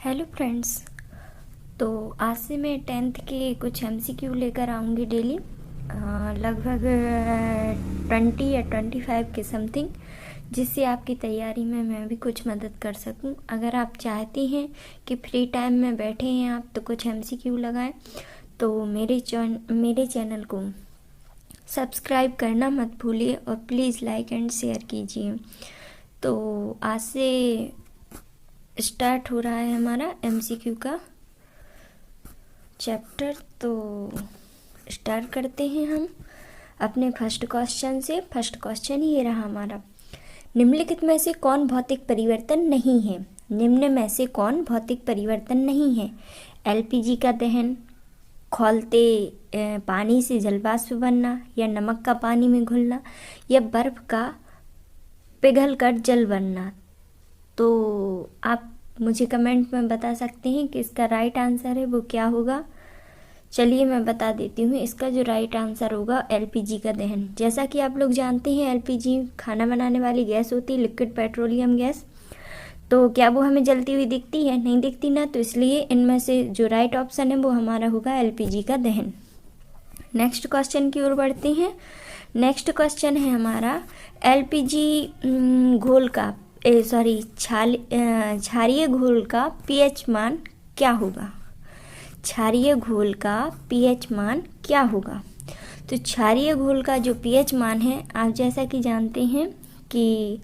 Hello friends. तो आज से मैं 10th के कुछ एमसीक्यू लेकर आऊँगी डेली, लगभग 20 या 25 के समथिंग, जिससे आपकी तैयारी में मैं भी कुछ मदद कर सकूं। अगर आप चाहते हैं कि फ्री टाइम में बैठे हैं आप तो कुछ एमसीक्यू लगाएं, तो मेरे चैनल को सब्सक्राइब करना मत भूलिए और प्लीज़ लाइक एंड शेयर कीजिए। तो आज से स्टार्ट हो रहा है हमारा एमसीक्यू का चैप्टर। तो स्टार्ट करते हैं हम अपने फर्स्ट क्वेश्चन से। फर्स्ट क्वेश्चन ये रहा हमारा, निम्नलिखित में से कौन भौतिक परिवर्तन नहीं है? निम्न में से कौन भौतिक परिवर्तन नहीं है? एलपीजी का दहन, खौलते पानी से जलवाष्प बनना, या नमक का पानी में घुलना, या बर्फ का पिघलकर जल बनना। तो आप मुझे कमेंट में बता सकते हैं कि इसका राइट आंसर है वो क्या होगा। चलिए मैं बता देती हूँ। इसका जो राइट आंसर होगा एलपीजी का दहन। जैसा कि आप लोग जानते हैं एलपीजी खाना बनाने वाली गैस होती है, लिक्विड पेट्रोलियम गैस। तो क्या वो हमें जलती हुई दिखती है? नहीं दिखती ना, तो इसलिए इनमें से जो राइट ऑप्शन है वो हमारा होगा एलपीजी का दहन। नेक्स्ट क्वेश्चन की ओर बढ़ते हैं। नेक्स्ट क्वेश्चन है हमारा, एलपीजी घोल का क्षारीय घोल का पीएच मान क्या होगा? क्षारीय घोल का पीएच मान क्या होगा? तो क्षारीय घोल का जो पीएच मान है, आप जैसा कि जानते हैं कि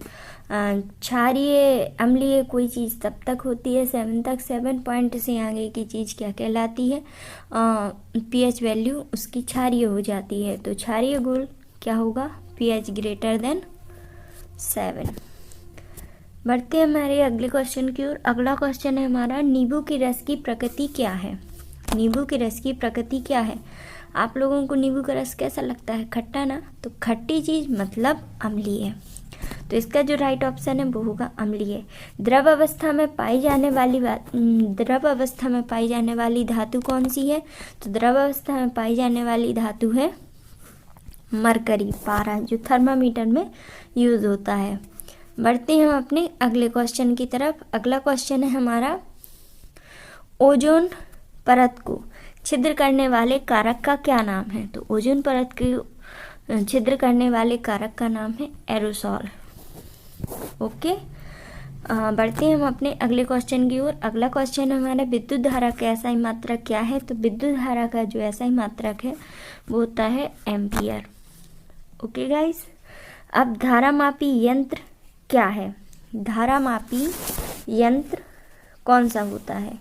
क्षारीय अम्लीय कोई चीज़ तब तक होती है 7 तक, 7 पॉइंट से आगे की चीज़ क्या कहलाती है? पीएच वैल्यू उसकी क्षारीय हो जाती है। तो क्षारीय घोल क्या होगा? PH greater than 7। बढ़ते हैं हमारे अगले क्वेश्चन की ओर। अगला क्वेश्चन है हमारा, नींबू के रस की प्रकृति क्या है? नींबू के रस की प्रकृति क्या है? आप लोगों को नींबू का रस कैसा लगता है? खट्टा ना? तो खट्टी चीज़ मतलब अम्लीय है। तो इसका जो राइट ऑप्शन है वो होगा अम्लीय। द्रव अवस्था में पाई जाने वाली धातु कौन सी है? तो द्रव अवस्था में पाई जाने वाली धातु है मरकरी, पारा, जो थर्मामीटर में यूज होता है। बढ़ते हैं हम अपने अगले क्वेश्चन की तरफ। अगला क्वेश्चन है हमारा, ओजोन परत को छिद्र करने वाले कारक का क्या नाम है? तो ओजोन परत को छिद्र करने वाले कारक का नाम है एरोसोल। ओके, बढ़ते हैं हम अपने अगले क्वेश्चन की ओर। अगला क्वेश्चन हमारा, विद्युत धारा का एसआई मात्रक क्या है? तो विद्युत धारा का जो एसआई मात्रक है वो होता है एम्पियर। ओके गाइस, अब धारामापी यंत्र क्या है? धारामापी यंत्र कौन सा होता है?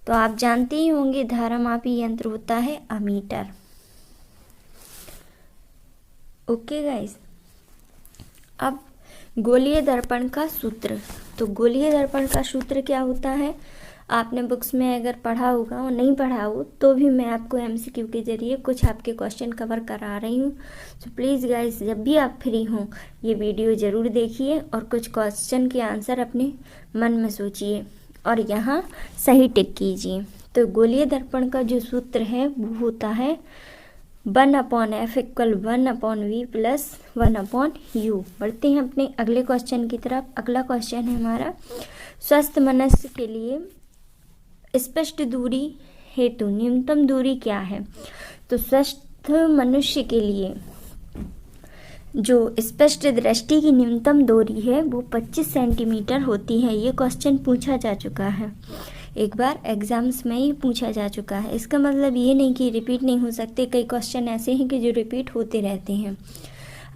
तो आप जानते ही होंगे धारामापी यंत्र होता है अमीटर। ओके गाइस, अब गोलीय दर्पण का सूत्र। तो गोलीय दर्पण का सूत्र क्या होता है? आपने बुक्स में अगर पढ़ा होगा और नहीं पढ़ा हो तो भी मैं आपको एमसीक्यू के जरिए कुछ आपके क्वेश्चन कवर करा रही हूँ। तो प्लीज़ गाइस, जब भी आप फ्री हों ये वीडियो ज़रूर देखिए और कुछ क्वेश्चन के आंसर अपने मन में सोचिए और यहाँ सही टिक कीजिए। तो गोलीय दर्पण का जो सूत्र है वो होता है 1/f = 1/v + 1/u। बढ़ते हैं अपने अगले क्वेश्चन की तरफ। अगला क्वेश्चन है हमारा, स्वस्थ मनुष्य के लिए स्पष्ट दूरी हेतु न्यूनतम दूरी क्या है? तो स्वस्थ मनुष्य के लिए जो स्पष्ट दृष्टि की न्यूनतम दूरी है वो 25 सेंटीमीटर होती है। ये क्वेश्चन पूछा जा चुका है, एक बार एग्जाम्स में ही पूछा जा चुका है। इसका मतलब ये नहीं कि रिपीट नहीं हो सकते, कई क्वेश्चन ऐसे हैं कि जो रिपीट होते रहते हैं।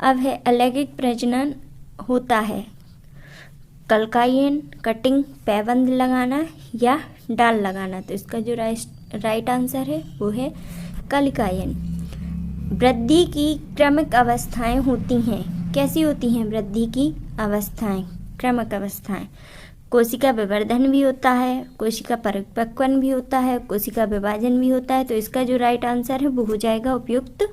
अब है, अलैंगिक प्रजनन होता है कलकायन, कटिंग, पैबंद लगाना या डाल लगाना। तो इसका जो राइट आंसर है वो है कलकायन। वृद्धि की क्रमिक अवस्थाएं होती हैं। कैसी होती हैं वृद्धि की अवस्थाएं? क्रमिक अवस्थाएं। कोशिका विवर्धन भी होता है, कोशिका परिपक्वन भी होता है, कोशिका विभाजन भी होता है। तो इसका जो राइट आंसर है वो हो जाएगा उपयुक्त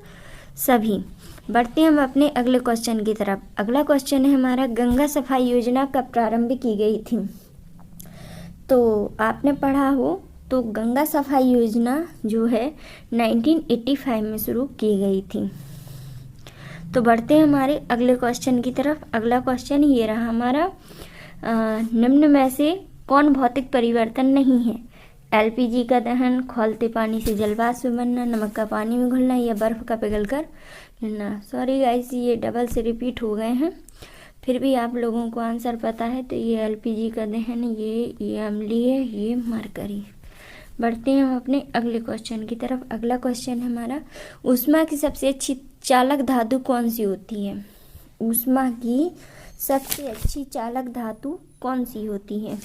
सभी। बढ़ते हैं हम अपने अगले क्वेश्चन की तरफ। अगला क्वेश्चन है हमारा, गंगा सफाई योजना कब प्रारंभ की गई थी? तो आपने पढ़ा हो तो गंगा सफाई योजना जो है 1985 में शुरू की गई थी। तो बढ़ते हैं हमारे अगले क्वेश्चन की तरफ। अगला क्वेश्चन ये रहा हमारा, निम्न में से कौन भौतिक परिवर्तन नहीं है? एलपीजी का दहन, खौलते पानी से जलवाष्प बनना, नमक का पानी में घुलना या बर्फ का पिघलकर गिरना। सॉरी गाइस, ये डबल से रिपीट हो गए हैं, फिर भी आप लोगों को आंसर पता है। तो ये एलपीजी का दहन, ये अम्लीय, ये मरकरी। बढ़ते हैं हम अपने अगले क्वेश्चन की तरफ। अगला क्वेश्चन है हमारा, ऊष्मा की सबसे अच्छी चालक धातु कौन सी होती है? ऊष्मा की सबसे अच्छी चालक धातु कौन सी होती है?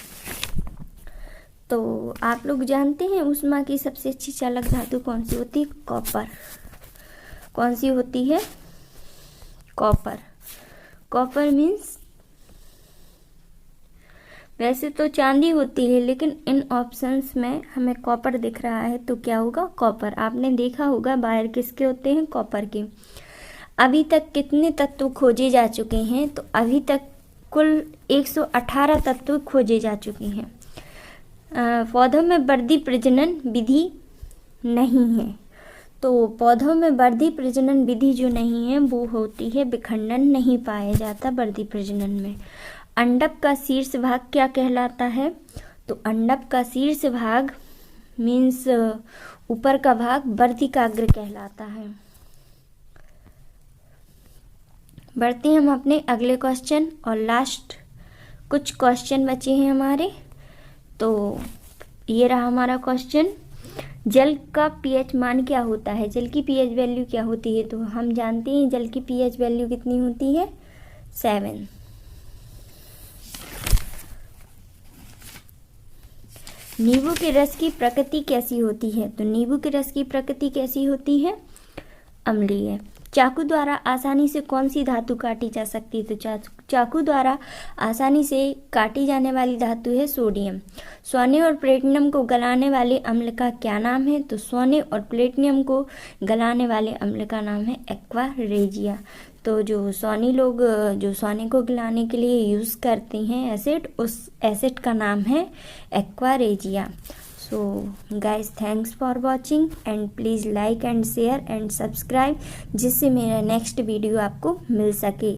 तो आप लोग जानते हैं ऊष्मा की सबसे अच्छी चालक धातु कौन सी होती है? कॉपर। कौन सी होती है? कॉपर। कॉपर मीन्स, वैसे तो चांदी होती है, लेकिन इन ऑप्शंस में हमें कॉपर दिख रहा है, तो क्या होगा? कॉपर। आपने देखा होगा वायर किसके होते हैं? कॉपर के। अभी तक कितने तत्व खोजे जा चुके हैं? तो अभी तक कुल 118 तत्व खोजे जा चुके हैं। पौधों में वर्धी प्रजनन विधि नहीं है, तो पौधों में वर्धी प्रजनन विधि जो नहीं है वो होती है विखंडन, नहीं पाया जाता वर्धी प्रजनन में। अंडक का शीर्ष भाग क्या कहलाता है? तो अंडक का शीर्ष भाग मीन्स ऊपर का भाग वर्धिकाग्र कहलाता है। बढ़ते हैं हम अपने अगले क्वेश्चन, और लास्ट कुछ क्वेश्चन बचे हैं हमारे। तो ये रहा हमारा क्वेश्चन, जल का पीएच मान क्या होता है? जल की पीएच वैल्यू क्या होती है? तो हम जानते हैं जल की पीएच वैल्यू कितनी होती है? 7। नींबू के रस की प्रकृति कैसी होती है? तो नींबू के रस की प्रकृति कैसी होती है? अम्लीय। चाकू द्वारा आसानी से कौन सी धातु काटी जा सकती है? तो चाकू द्वारा आसानी से काटी जाने वाली धातु है सोडियम। सोने और प्लेटिनम को गलाने वाले अम्ल का क्या नाम है? तो सोने और प्लेटिनम को गलाने वाले अम्ल का नाम है एक्वा रेजिया। तो जो सोने को गलाने के लिए यूज़ करते हैं एसिड, उस एसिड का नाम है aqua regia. So guys, thanks for watching and please like and share and subscribe, जिससे मेरा नेक्स्ट वीडियो आपको मिल सके।